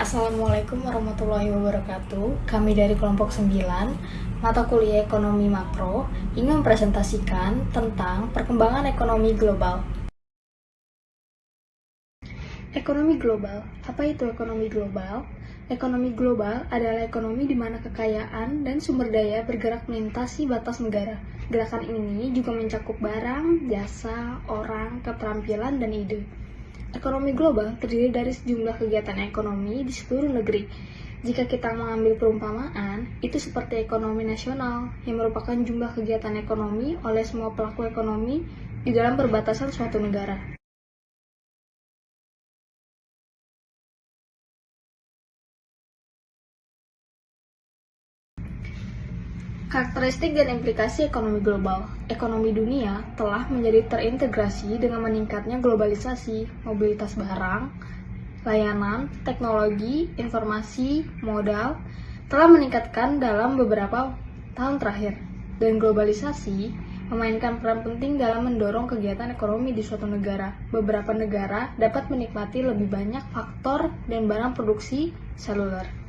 Assalamualaikum warahmatullahi wabarakatuh. Kami dari kelompok 9, mata kuliah ekonomi makro, ingin mempresentasikan tentang perkembangan ekonomi global. Ekonomi global. Apa itu ekonomi global? Ekonomi global adalah ekonomi di mana kekayaan dan sumber daya bergerak melintasi batas negara. Gerakan ini juga mencakup barang, jasa, orang, keterampilan, dan ide. Ekonomi global terdiri dari sejumlah kegiatan ekonomi di seluruh negeri. Jika kita mengambil perumpamaan, itu seperti ekonomi nasional yang merupakan jumlah kegiatan ekonomi oleh semua pelaku ekonomi di dalam perbatasan suatu negara. Karakteristik dan implikasi ekonomi global. Ekonomi dunia telah menjadi terintegrasi dengan meningkatnya globalisasi, mobilitas barang, layanan, teknologi, informasi, modal, telah meningkatkan dalam beberapa tahun terakhir. Dan globalisasi memainkan peran penting dalam mendorong kegiatan ekonomi di suatu negara. Beberapa negara dapat menikmati lebih banyak faktor dan barang produksi seluler.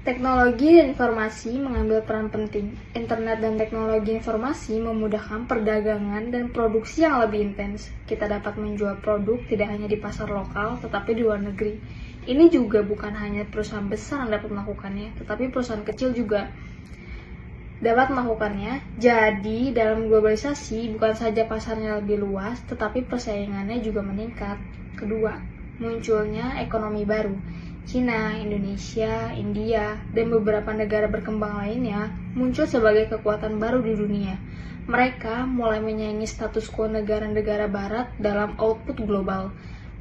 Teknologi dan informasi mengambil peran penting. Internet dan teknologi informasi memudahkan perdagangan dan produksi yang lebih intens. Kita dapat menjual produk tidak hanya di pasar lokal, tetapi di luar negeri. Ini juga bukan hanya perusahaan besar yang dapat melakukannya, tetapi perusahaan kecil juga dapat melakukannya. Jadi, dalam globalisasi, bukan saja pasarnya lebih luas, tetapi persaingannya juga meningkat. Kedua, munculnya ekonomi baru. Cina, Indonesia, India, dan beberapa negara berkembang lainnya muncul sebagai kekuatan baru di dunia. Mereka mulai menyaingi status quo negara-negara barat dalam output global.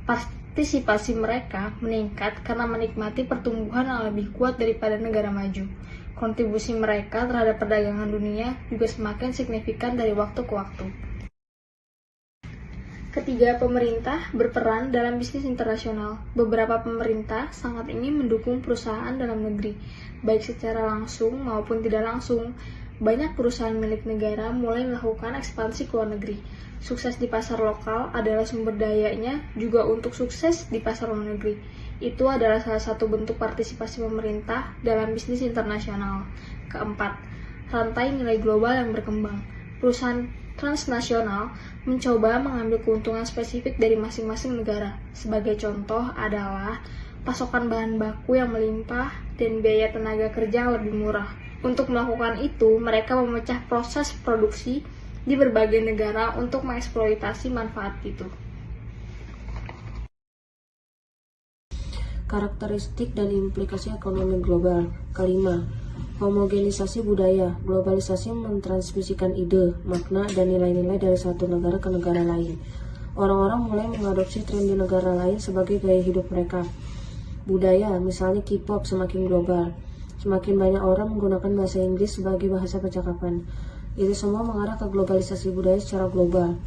Partisipasi mereka meningkat karena menikmati pertumbuhan yang lebih kuat daripada negara maju. Kontribusi mereka terhadap perdagangan dunia juga semakin signifikan dari waktu ke waktu. Ketiga, pemerintah berperan dalam bisnis internasional. Beberapa pemerintah sangat ingin mendukung perusahaan dalam negeri, baik secara langsung maupun tidak langsung. Banyak perusahaan milik negara mulai melakukan ekspansi ke luar negeri. Sukses di pasar lokal adalah sumber dayanya juga untuk sukses di pasar luar negeri. Itu adalah salah satu bentuk partisipasi pemerintah dalam bisnis internasional. Keempat, rantai nilai global yang berkembang. Perusahaan transnasional mencoba mengambil keuntungan spesifik dari masing-masing negara. Sebagai contoh adalah pasokan bahan baku yang melimpah dan biaya tenaga kerja yang lebih murah. Untuk melakukan itu, mereka memecah proses produksi di berbagai negara untuk mengeksploitasi manfaat itu. Karakteristik dan implikasi ekonomi global. Kelima, homogenisasi budaya. Globalisasi mentransmisikan ide, makna, dan nilai-nilai dari satu negara ke negara lain. Orang-orang mulai mengadopsi tren di negara lain sebagai gaya hidup mereka. Budaya, misalnya K-pop, semakin global. Semakin banyak orang menggunakan bahasa Inggris sebagai bahasa percakapan. Itu semua mengarah ke globalisasi budaya secara global.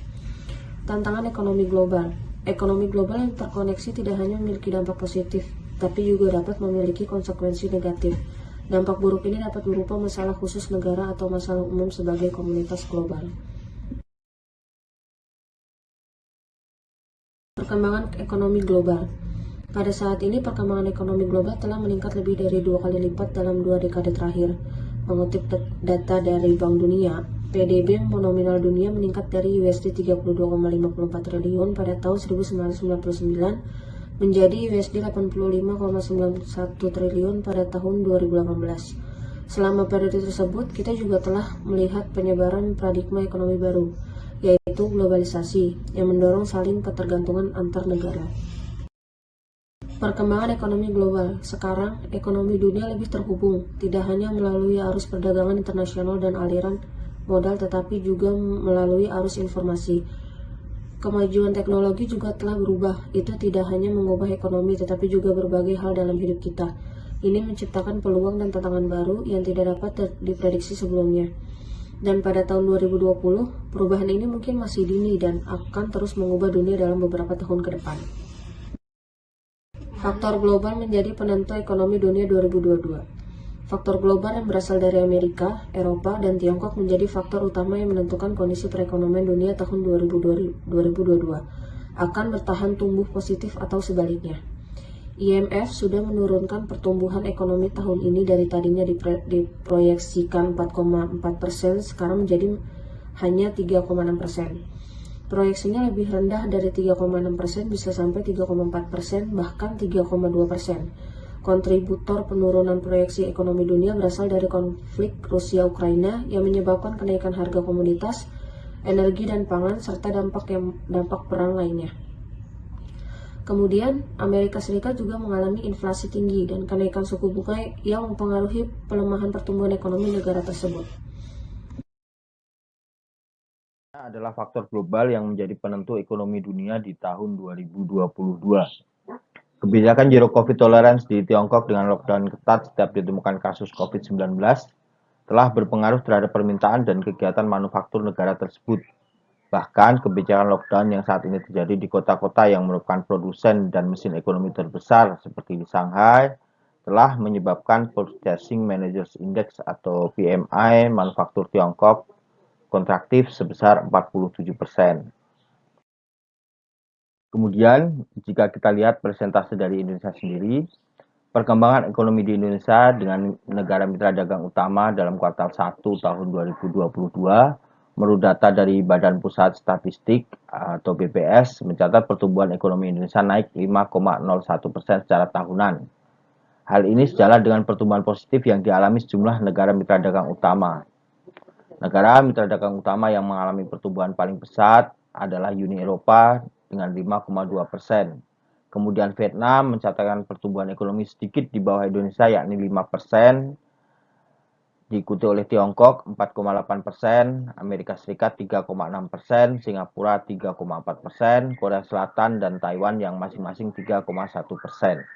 Tantangan ekonomi global. Ekonomi global yang terkoneksi tidak hanya memiliki dampak positif, tapi juga dapat memiliki konsekuensi negatif. Dampak buruk ini dapat berupa masalah khusus negara atau masalah umum sebagai komunitas global. Perkembangan ekonomi global. Pada saat ini, perkembangan ekonomi global telah meningkat lebih dari 2 kali lipat dalam 2 dekade terakhir. Mengutip data dari Bank Dunia, PDB nominal dunia meningkat dari USD 32,54 triliun pada tahun 1999 menjadi USD 85,91 triliun pada tahun 2018. Selama periode tersebut, kita juga telah melihat penyebaran paradigma ekonomi baru, yaitu globalisasi, yang mendorong saling ketergantungan antar negara. Perkembangan ekonomi global. Sekarang, ekonomi dunia lebih terhubung, tidak hanya melalui arus perdagangan internasional dan aliran modal, tetapi juga melalui arus informasi. Kemajuan teknologi juga telah berubah. Itu tidak hanya mengubah ekonomi, tetapi juga berbagai hal dalam hidup kita. Ini menciptakan peluang dan tantangan baru yang tidak dapat diprediksi sebelumnya. Dan pada tahun 2020, perubahan ini mungkin masih dini dan akan terus mengubah dunia dalam beberapa tahun ke depan. Faktor global menjadi penentu ekonomi dunia 2022. Faktor global yang berasal dari Amerika, Eropa, dan Tiongkok menjadi faktor utama yang menentukan kondisi perekonomian dunia tahun 2022 akan bertahan tumbuh positif atau sebaliknya. IMF sudah menurunkan pertumbuhan ekonomi tahun ini dari tadinya diproyeksikan 4,4%, sekarang menjadi hanya 3,6%. Proyeksinya lebih rendah dari 3,6%, bisa sampai 3,4%, bahkan 3,2%. Kontributor penurunan proyeksi ekonomi dunia berasal dari konflik Rusia-Ukraina yang menyebabkan kenaikan harga komoditas, energi dan pangan, serta dampak perang lainnya. Kemudian, Amerika Serikat juga mengalami inflasi tinggi dan kenaikan suku bunga yang mempengaruhi pelemahan pertumbuhan ekonomi negara tersebut. Adalah faktor global yang menjadi penentu ekonomi dunia di tahun 2022. Kebijakan Zero Covid Tolerance di Tiongkok dengan lockdown ketat setiap ditemukan kasus COVID-19 telah berpengaruh terhadap permintaan dan kegiatan manufaktur negara tersebut. Bahkan kebijakan lockdown yang saat ini terjadi di kota-kota yang merupakan produsen dan mesin ekonomi terbesar seperti di Shanghai telah menyebabkan Purchasing Managers Index atau PMI manufaktur Tiongkok kontraktif sebesar 47%. Kemudian, jika kita lihat persentase dari Indonesia sendiri, perkembangan ekonomi di Indonesia dengan negara mitra dagang utama dalam kuartal 1 tahun 2022, menurut data dari Badan Pusat Statistik atau BPS, mencatat pertumbuhan ekonomi Indonesia naik 5,01% secara tahunan. Hal ini sejalan dengan pertumbuhan positif yang dialami sejumlah negara mitra dagang utama. Negara mitra dagang utama yang mengalami pertumbuhan paling pesat adalah Uni Eropa dengan 5,2%. Kemudian Vietnam mencatatkan pertumbuhan ekonomi sedikit di bawah Indonesia yakni 5%. Diikuti oleh Tiongkok 4,8%, Amerika Serikat 3,6%, Singapura 3,4%, Korea Selatan dan Taiwan yang masing-masing 3,1%.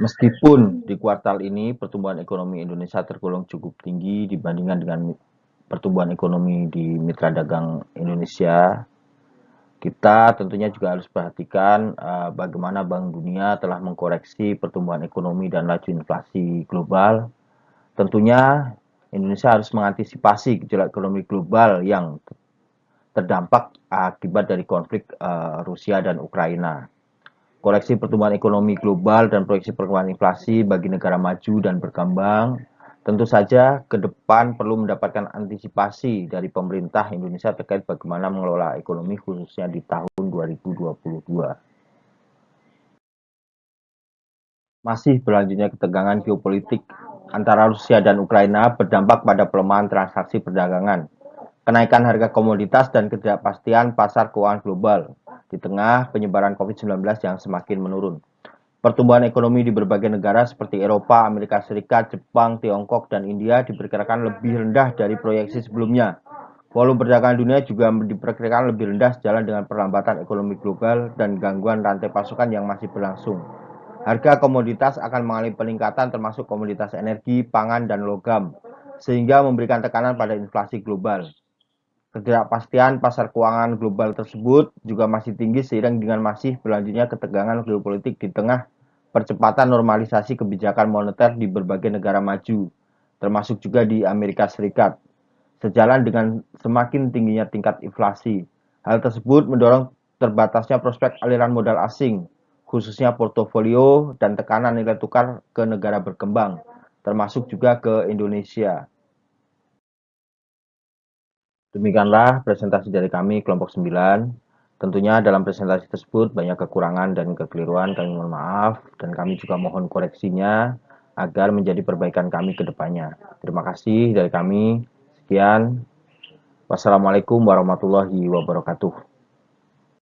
Meskipun di kuartal ini pertumbuhan ekonomi Indonesia tergolong cukup tinggi dibandingkan dengan pertumbuhan ekonomi di mitra dagang Indonesia, kita tentunya juga harus perhatikan bagaimana Bank Dunia telah mengkoreksi pertumbuhan ekonomi dan laju inflasi global. Tentunya Indonesia harus mengantisipasi gejolak ekonomi global yang terdampak akibat dari konflik Rusia dan Ukraina. Koreksi pertumbuhan ekonomi global dan proyeksi perkembangan inflasi bagi negara maju dan berkembang tentu saja ke depan perlu mendapatkan antisipasi dari pemerintah Indonesia terkait bagaimana mengelola ekonomi khususnya di tahun 2022. Masih berlanjutnya ketegangan geopolitik antara Rusia dan Ukraina berdampak pada pelemahan transaksi perdagangan, kenaikan harga komoditas dan ketidakpastian pasar keuangan global di tengah penyebaran COVID-19 yang semakin menurun. Pertumbuhan ekonomi di berbagai negara seperti Eropa, Amerika Serikat, Jepang, Tiongkok, dan India diperkirakan lebih rendah dari proyeksi sebelumnya. Volume perdagangan dunia juga diperkirakan lebih rendah sejalan dengan perlambatan ekonomi global dan gangguan rantai pasokan yang masih berlangsung. Harga komoditas akan mengalami peningkatan termasuk komoditas energi, pangan, dan logam, sehingga memberikan tekanan pada inflasi global. Ketidakpastian pasar keuangan global tersebut juga masih tinggi seiring dengan masih berlanjutnya ketegangan geopolitik di tengah percepatan normalisasi kebijakan moneter di berbagai negara maju, termasuk juga di Amerika Serikat. Sejalan dengan semakin tingginya tingkat inflasi, hal tersebut mendorong terbatasnya prospek aliran modal asing, khususnya portofolio dan tekanan nilai tukar ke negara berkembang, termasuk juga ke Indonesia. Demikianlah presentasi dari kami kelompok 9. Tentunya dalam presentasi tersebut banyak kekurangan dan kekeliruan, kami mohon maaf dan kami juga mohon koreksinya agar menjadi perbaikan kami ke depannya. Terima kasih dari kami. Sekian. Wassalamualaikum warahmatullahi wabarakatuh.